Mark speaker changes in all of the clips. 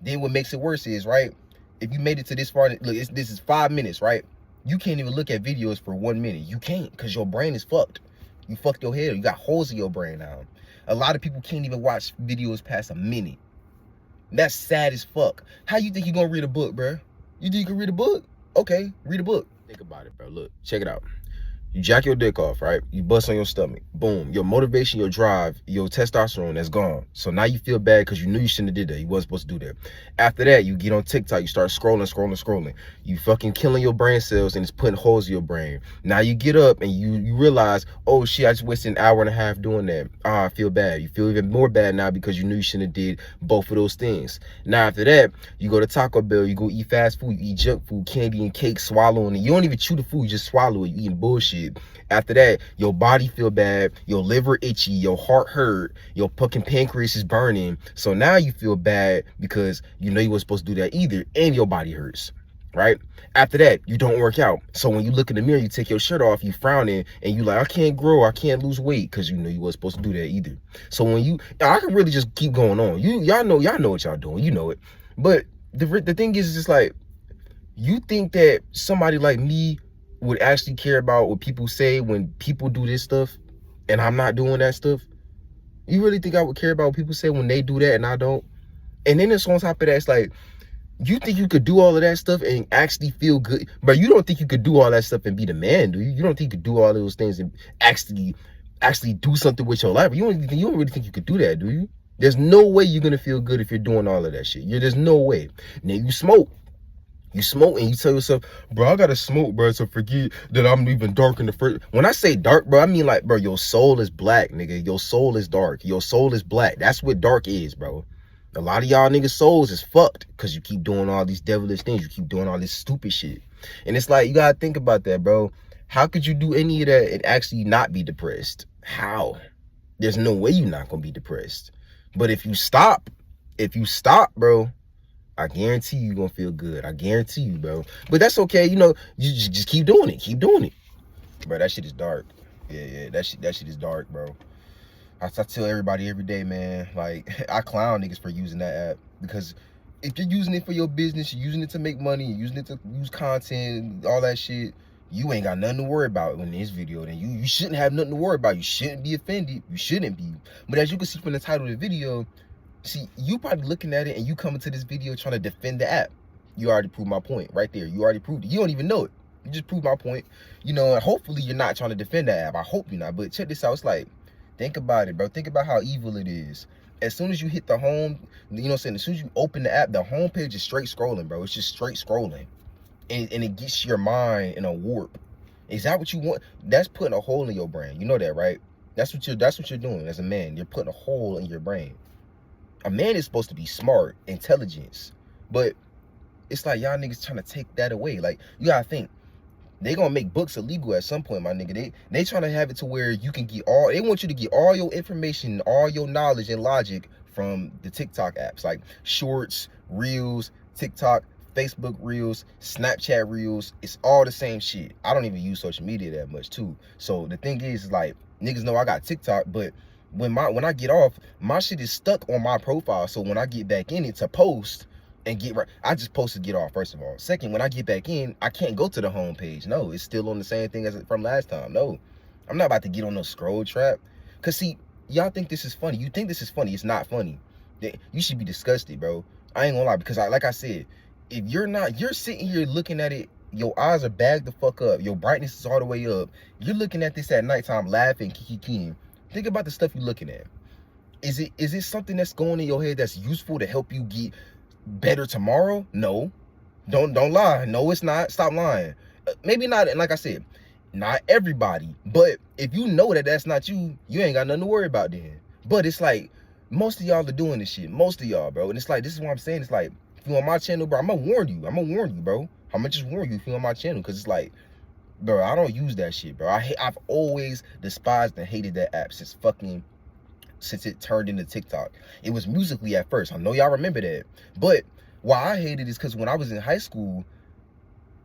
Speaker 1: Then what makes it worse is, right, if you made it to this far, look, this is 5 minutes, right? You can't even look at videos for 1 minute. You can't, because your brain is fucked. You fucked your head. You got holes in your brain now. A lot of people can't even watch videos past a minute. That's sad as fuck. How you think you gonna read a book, bro? You think you can read a book? Okay, read a book. Think about it, bro. Look, check it out. You jack your dick off, right? You bust on your stomach. Boom. Your motivation, your drive, your testosterone, that's gone. So now you feel bad because you knew you shouldn't have did that. You wasn't supposed to do that. After that, you get on TikTok. You start scrolling. You fucking killing your brain cells and it's putting holes in your brain. Now you get up and you realize, oh shit, I just wasted an hour and a half doing that. Ah, I feel bad. You feel even more bad now because you knew you shouldn't have did both of those things. Now after that, you go to Taco Bell. You go eat fast food. You eat junk food, candy and cake, swallowing it. You don't even chew the food. You just swallow it. You eating bullshit. After that, your body feel bad, your liver itchy, your heart hurt, your fucking pancreas is burning. So now you feel bad because you know you weren't supposed to do that either, and your body hurts, right? After that, you don't work out. So when you look in the mirror, you take your shirt off, you frowning, and you like, I can't grow, I can't lose weight, because you know you weren't supposed to do that either. So when I can really just keep going on. Y'all know what y'all doing, you know it. But the thing is just like, you think that somebody like me would actually care about what people say when people do this stuff and I'm not doing that stuff? You really think I would care about what people say when they do that and I don't? And then it's on top of that, it's like, you think you could do all of that stuff and actually feel good, but you don't think you could do all that stuff and be the man, do you? You don't think you could do all those things and actually do something with your life. You don't really think you could do that, do you? There's no way you're gonna feel good if you're doing all of that shit. There's no way. Now you smoke. You smoke and you tell yourself, bro, I gotta smoke, bro, to forget that I'm even dark in the first. When I say dark, bro, I mean like, bro, your soul is black, nigga. Your soul is dark. Your soul is black. That's what dark is, bro. A lot of y'all niggas' souls is fucked because you keep doing all these devilish things. You keep doing all this stupid shit. And it's like, you gotta think about that, bro. How could you do any of that and actually not be depressed? How? There's no way you're not gonna be depressed. But if you stop, bro, I guarantee you're gonna feel good. I guarantee you, bro. But that's okay, you know, you just keep doing it. Keep doing it. Bro, that shit is dark. Yeah, that shit is dark, bro. I tell everybody every day, man, like, I clown niggas for using that app, because if you're using it for your business, you're using it to make money, you're using it to use content, all that shit, you ain't got nothing to worry about in this video. Then you shouldn't have nothing to worry about. You shouldn't be offended. You shouldn't be. But as you can see from the title of the video, see, you probably looking at it and you coming to this video trying to defend the app. You already proved my point right there. You already proved it. You don't even know it. You just proved my point. You know, and hopefully you're not trying to defend that app. I hope you're not. But check this out. It's like, think about it, bro. Think about how evil it is. As soon as you hit the home, you know what I'm saying? As soon as you open the app, the home page is straight scrolling, bro. It's just straight scrolling. And it gets your mind in a warp. Is that what you want? That's putting a hole in your brain. You know that, right? That's what you're doing as a man. You're putting a hole in your brain. A man is supposed to be smart, intelligence, but it's like y'all niggas trying to take that away. Like, you gotta think, they gonna make books illegal at some point, my nigga. They trying to have it to where you can get all, they want you to get all your information, all your knowledge and logic from the TikTok apps, like Shorts, Reels, TikTok, Facebook Reels, Snapchat Reels. It's all the same shit. I don't even use social media that much too. So the thing is, like, niggas know I got TikTok, but when I get off, my shit is stuck on my profile. So when I get back in it to post and get right, I just post to get off, first of all. Second, when I get back in, I can't go to the home page. No, it's still on the same thing as from last time. No, I'm not about to get on no scroll trap. Cause see, y'all think this is funny. You think this is funny. It's not funny. You should be disgusted, bro. I ain't gonna lie, because like I said, if you're sitting here looking at it, your eyes are bagged the fuck up, your brightness is all the way up, you're looking at this at nighttime laughing, kikiing. Think about the stuff you're looking at. Is it something that's going in your head that's useful to help you get better tomorrow? No. Don't lie. No, it's not. Stop lying. Maybe not, and like I said, not everybody. But if you know that that's not you, you ain't got nothing to worry about then. But it's like, most of y'all are doing this shit. Most of y'all, bro. And it's like, this is what I'm saying. It's like, if you on my channel, bro, I'm gonna warn you. Bro. I'm gonna just warn you if you on my channel, because it's like, bro, I don't use that shit, bro. I've always despised and hated that app since it turned into TikTok. It was Musically at first. I know y'all remember that. But why I hated it is because when I was in high school,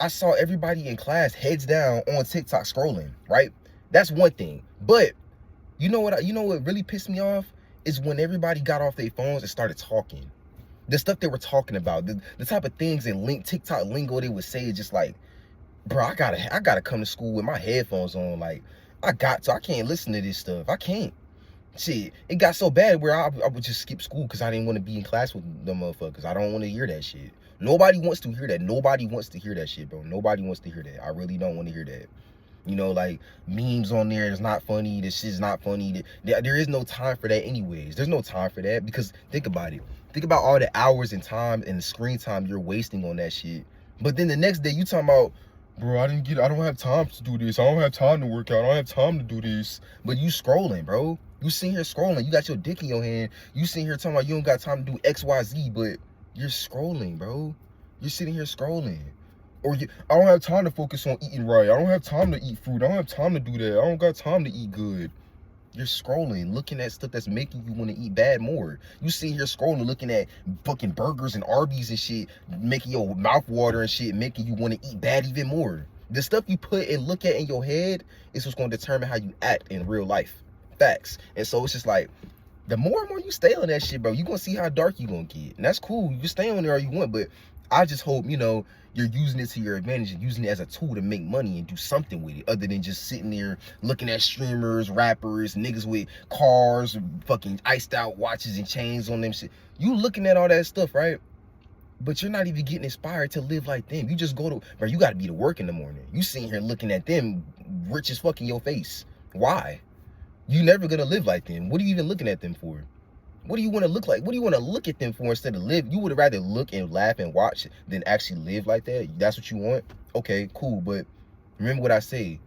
Speaker 1: I saw everybody in class heads down on TikTok scrolling, right? That's one thing. But you know what really pissed me off is when everybody got off their phones and started talking. The stuff they were talking about, the type of things in TikTok lingo they would say is just like, bro, I gotta come to school with my headphones on. Like, I can't listen to this stuff. I can't. Shit, it got so bad where I would just skip school because I didn't want to be in class with them motherfuckers. I don't want to hear that shit. Nobody wants to hear that. Nobody wants to hear that shit, bro. Nobody wants to hear that. I really don't want to hear that. You know, like, memes on there is not funny. This shit's not funny. There is no time for that anyways. There's no time for that because think about it. Think about all the hours and time and the screen time you're wasting on that shit. But then the next day you talking about, bro, I don't have time to do this. I don't have time to work out. I don't have time to do this. But you scrolling, bro. You sitting here scrolling. You got your dick in your hand. You sitting here talking about you don't got time to do X, Y, Z, but you're scrolling, bro. You're sitting here scrolling. Or I don't have time to focus on eating right. I don't have time to eat food. I don't have time to do that. I don't got time to eat good. You're scrolling, looking at stuff that's making you want to eat bad more. You sitting here scrolling, looking at fucking burgers and Arby's and shit, making your mouth water and shit, making you want to eat bad even more. The stuff you put and look at in your head is what's going to determine how you act in real life. Facts. And so it's just like, the more and more you stay on that shit, bro, you're going to see how dark you're going to get. And that's cool. You can stay on there all you want, but I just hope, you know, you're using it to your advantage and using it as a tool to make money and do something with it other than just sitting there looking at streamers, rappers, niggas with cars, fucking iced out watches and chains on them shit. You looking at all that stuff, right? But you're not even getting inspired to live like them. You just go to, bro, you got to be to work in the morning. You sitting here looking at them rich as fuck in your face. Why? You never gonna live like them. What are you even looking at them for? What do you want to look like? What do you want to look at them for instead of live? You would rather look and laugh and watch than actually live like that. That's what you want? Okay, cool. But remember what I say.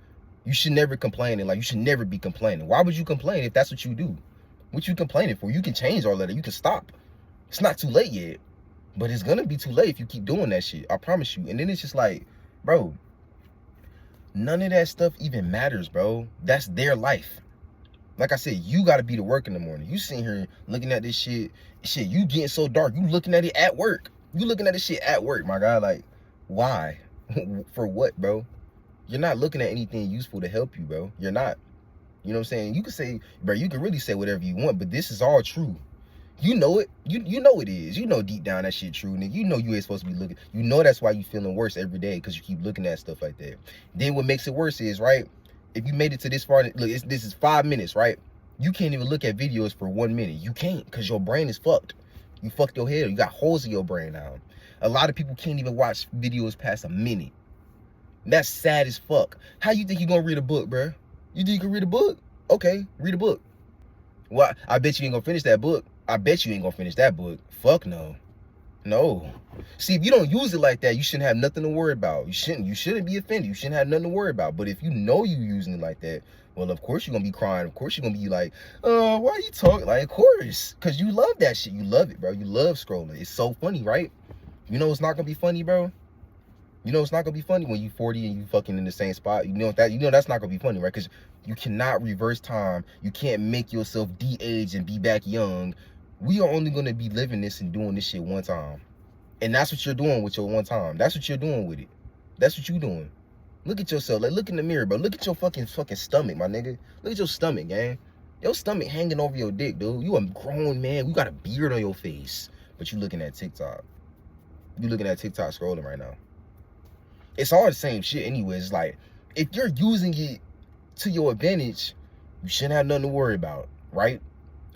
Speaker 1: You should never complain. Like, you should never be complaining. Why would you complain if that's what you do? What you complaining for? You can change all of that. You can stop. It's not too late yet. But it's going to be too late if you keep doing that shit. I promise you. And then it's just like, bro, none of that stuff even matters, bro. That's their life. Like I said, you got to be to work in the morning. You sitting here looking at this shit, you getting so dark. You looking at it at work. You looking at this shit at work, my guy. Like, why? For what, bro? You're not looking at anything useful to help you, bro. You're not. You know what I'm saying? You can say, bro, you can really say whatever you want, but this is all true. You know it. You know it is. You know deep down that shit true, nigga. You know you ain't supposed to be looking. You know that's why you feeling worse every day because you keep looking at stuff like that. Then what makes it worse is, right, if you made it to this far, look, this is 5 minutes, right? You can't even look at videos for 1 minute. You can't because your brain is fucked. You fucked your head. You got holes in your brain now. A lot of people can't even watch videos past a minute. That's sad as fuck. How you think you gonna read a book, bro? You think you can read a book? Okay, read a book. Well, I bet you ain't gonna finish that book. I bet you ain't gonna finish that book. Fuck no. No. See, if you don't use it like that, you shouldn't have nothing to worry about. You shouldn't be offended. You shouldn't have nothing to worry about. But if you know you using it like that, well, of course you're gonna be crying. Of course you're gonna be like, why are you talking? Like, of course. Cause you love that shit. You love it, bro. You love scrolling. It's so funny, right? You know it's not gonna be funny, bro? You know it's not gonna be funny when you 40 and you fucking in the same spot. You know that's not gonna be funny, right? Because you cannot reverse time. You can't make yourself de-age and be back young. We are only gonna be living this and doing this shit one time. And that's what you're doing with your one time. That's what you're doing with it. That's what you're doing. Look at yourself. Like, look in the mirror, bro. Look at your fucking stomach, my nigga. Look at your stomach, gang. Your stomach hanging over your dick, dude. You a grown man. You got a beard on your face. But you looking at TikTok. You looking at TikTok scrolling right now. It's all the same shit anyways. It's like, if you're using it to your advantage, you shouldn't have nothing to worry about, right?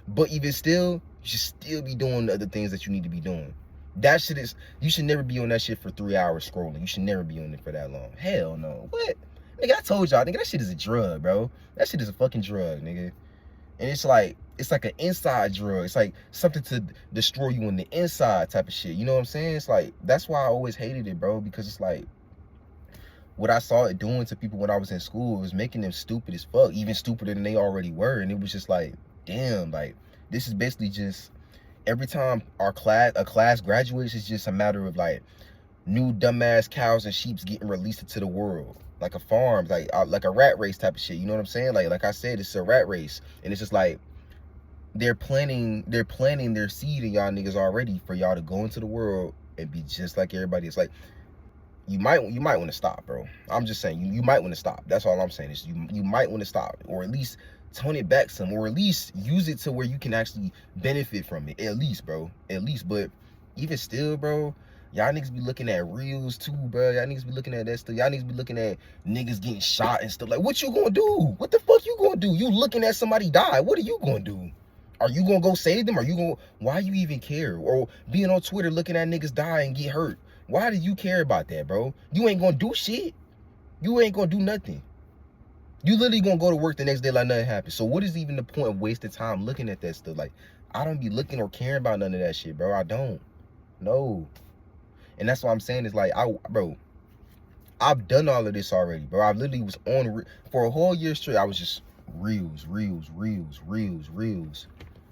Speaker 1: But even still, you should still be doing the other things that you need to be doing. That shit is, you should never be on that shit for 3 hours scrolling. You should never be on it for that long. Hell no. What? Nigga, I told y'all, nigga, that shit is a drug, bro. That shit is a fucking drug, nigga. And it's like an inside drug. It's like something to destroy you on the inside type of shit. You know what I'm saying? It's like, that's why I always hated it, bro. Because it's like, what I saw it doing to people when I was in school, it was making them stupid as fuck. Even stupider than they already were. And it was just like, damn, like, this is basically just, every time a class graduates, it's just a matter of like new dumbass cows and sheeps getting released into the world, like a farm, like a rat race type of shit. You know what I'm saying? Like I said, it's a rat race, and it's just like they're planting their seed in y'all niggas already for y'all to go into the world and be just like everybody. It's like you might want to stop, bro. I'm just saying you might want to stop. That's all I'm saying is you might want to stop, or at least tone it back some, or at least use it to where you can actually benefit from it. At least, bro. At least. But even still, bro, y'all niggas be looking at reels too, bro. Y'all niggas be looking at that stuff. Y'all niggas be looking at niggas getting shot and stuff. Like, what you gonna do? What the fuck you gonna do? You looking at somebody die. What are you gonna do? Are you gonna go save them? Are you gonna, why you even care? Or being on Twitter looking at niggas die and get hurt. Why do you care about that, bro? You ain't gonna do shit. You ain't gonna do nothing. You literally gonna go to work the next day like nothing happened. So what is even the point of wasting time looking at that stuff? Like, I don't be looking or caring about none of that shit, bro. I don't. No. And that's what I'm saying is like, bro, I've done all of this already, bro. I literally was on, for a whole year straight, I was just reels. You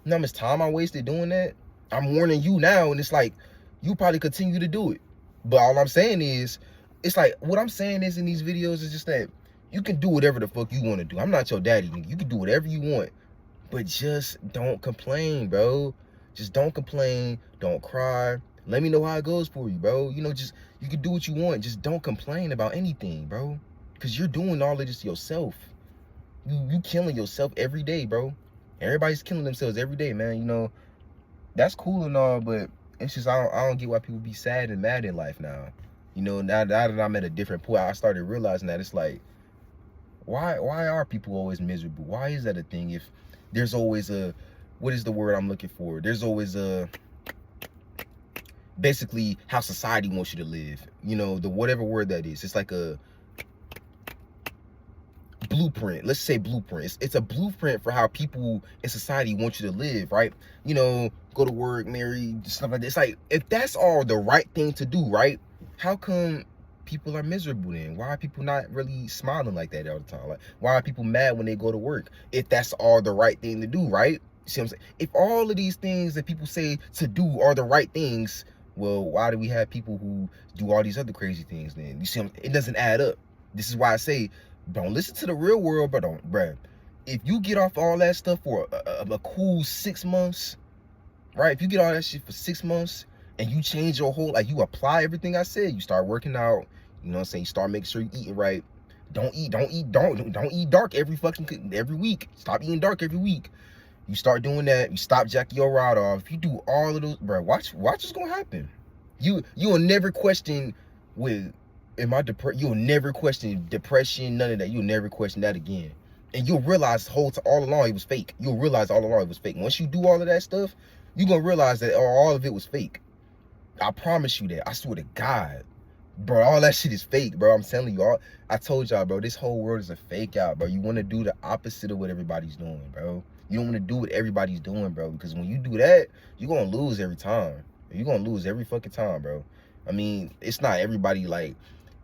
Speaker 1: know how much time I wasted doing that? I'm warning you now, and it's like, you probably continue to do it. But all I'm saying is, it's like, what I'm saying is in these videos is just that you can do whatever the fuck you want to do. I'm not your daddy. You can do whatever you want. But just don't complain, bro. Just don't complain. Don't cry. Let me know how it goes for you, bro. You know, just, you can do what you want. Just don't complain about anything, bro. Because you're doing all of this yourself. You killing yourself every day, bro. Everybody's killing themselves every day, man. You know, that's cool and all, but it's just, I don't get why people be sad and mad in life now. You know, now that I'm at a different point, I started realizing that it's like, why are people always miserable? Why is that a thing? If there's always a, what is the word I'm looking for? There's always a, basically how society wants you to live. You know, the whatever word that is. It's like a blueprint. Let's say blueprint. It's a blueprint for how people in society want you to live, right? You know, go to work, marry, stuff like that. It's like, if that's all the right thing to do, right? How come people are miserable then? Why are people not really smiling like that all the time? Like, why are people mad when they go to work? If that's all the right thing to do, right? See what I'm saying? If all of these things that people say to do are the right things, well, why do we have people who do all these other crazy things then? You see what I'm saying? It doesn't add up. This is why I say, don't listen to the real world, but don't, bruh. If you get off all that stuff for a cool 6 months, right? If you get all that shit for 6 months and you change your whole, like, you apply everything I said, you start working out, you know what I'm saying? You start making sure you eating right. Don't eat dark every week. Stop eating dark every week. You start doing that. You stop jacking your rod off. If you do all of those, bro, watch what's gonna happen. You will never question with, am I depressed? You'll never question depression, none of that. You'll never question that again. And you'll realize all along it was fake. You'll realize all along it was fake. Once you do all of that stuff, you're gonna realize that all of it was fake. I promise you that. I swear to God. Bro, all that shit is fake, bro. I'm telling you, all I told y'all, bro, this whole world is a fake out, bro. You want to do the opposite of what everybody's doing, bro. You don't want to do what everybody's doing, bro, because when you do that, you're gonna lose every time. You're gonna lose every fucking time, bro. I mean, it's not everybody, like,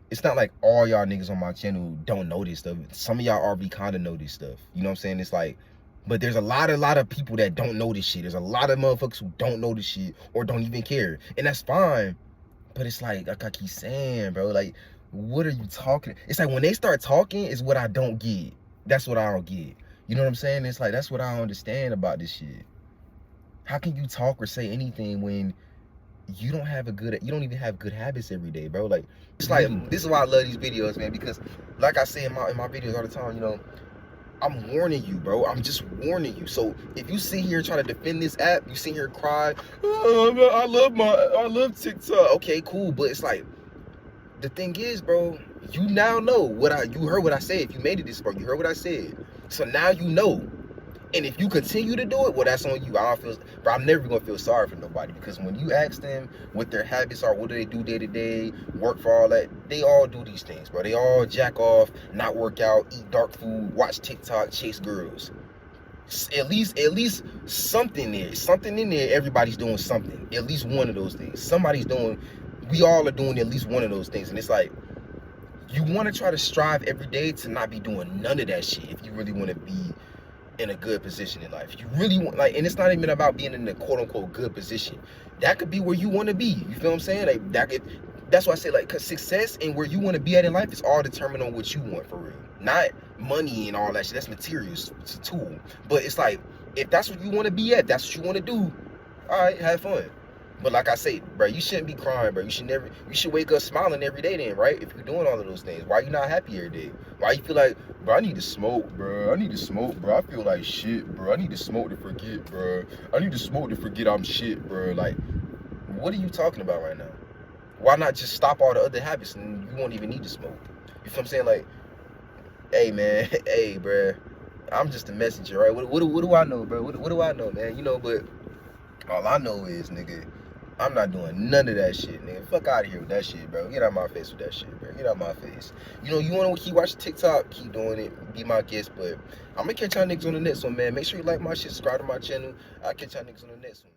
Speaker 1: it's not like all y'all niggas on my channel don't know this stuff. Some of y'all already kind of know this stuff. You know what I'm saying? It's like, but there's a lot of people that don't know this shit. There's a lot of motherfuckers who don't know this shit or don't even care, and that's fine. But it's like I keep saying, bro, like, what are you talking? It's like when they start talking is what I don't get. That's what I don't get. You know what I'm saying? It's like, that's what I don't understand about this shit. How can you talk or say anything when you don't even have good habits every day, bro? Like, it's like, this is why I love these videos, man, because like I say in my videos all the time, you know, I'm warning you, bro. I'm just warning you. So if you sit here trying to defend this app, you sit here and cry, oh, I love TikTok. Okay, cool. But it's like, the thing is, bro, you now know you heard what I said. If you made it this far, you heard what I said. So now you know. And if you continue to do it, well, that's on you. Bro, I'm never gonna feel sorry for nobody, because when you ask them what their habits are, what do they do day to day, work for all that, they all do these things, bro. They all jack off, not work out, eat dark food, watch TikTok, chase girls. At least something there. Something in there, everybody's doing something. At least one of those things. We all are doing at least one of those things. And it's like, you want to try to strive every day to not be doing none of that shit if you really want to be in a good position in life. You really want, like, and it's not even about being in a quote-unquote good position. That could be where you want to be. You feel what I'm saying? Like, that's why I say, like, because success and where you want to be at in life is all determined on what you want for real. Not money and all that shit. That's materials. It's a tool. But it's like, if that's what you want to be at, that's what you want to do, all right, have fun. But like I say, bro, you shouldn't be crying, bro. You should wake up smiling every day then, right? If you're doing all of those things. Why are you not happy every day? Why you feel like, bro, I need to smoke, bro. I need to smoke, bro. I feel like shit, bro. I need to smoke to forget, bro. I need to smoke to forget I'm shit, bro. Like, What are you talking about right now? Why not just stop all the other habits and you won't even need to smoke? You feel what I'm saying? Like, hey man, hey bruh, I'm just a messenger, right? What do I know, bro? What do I know, man? You know, but all I know is, nigga, I'm not doing none of that shit, nigga. Fuck out of here with that shit, bro. Get out of my face with that shit, bro. Get out of my face. You know, you want to keep watching TikTok, keep doing it, be my guest, but I'm gonna catch y'all niggas on the next one, man. Make sure you like my shit, subscribe to my channel. I'll catch y'all niggas on the next one.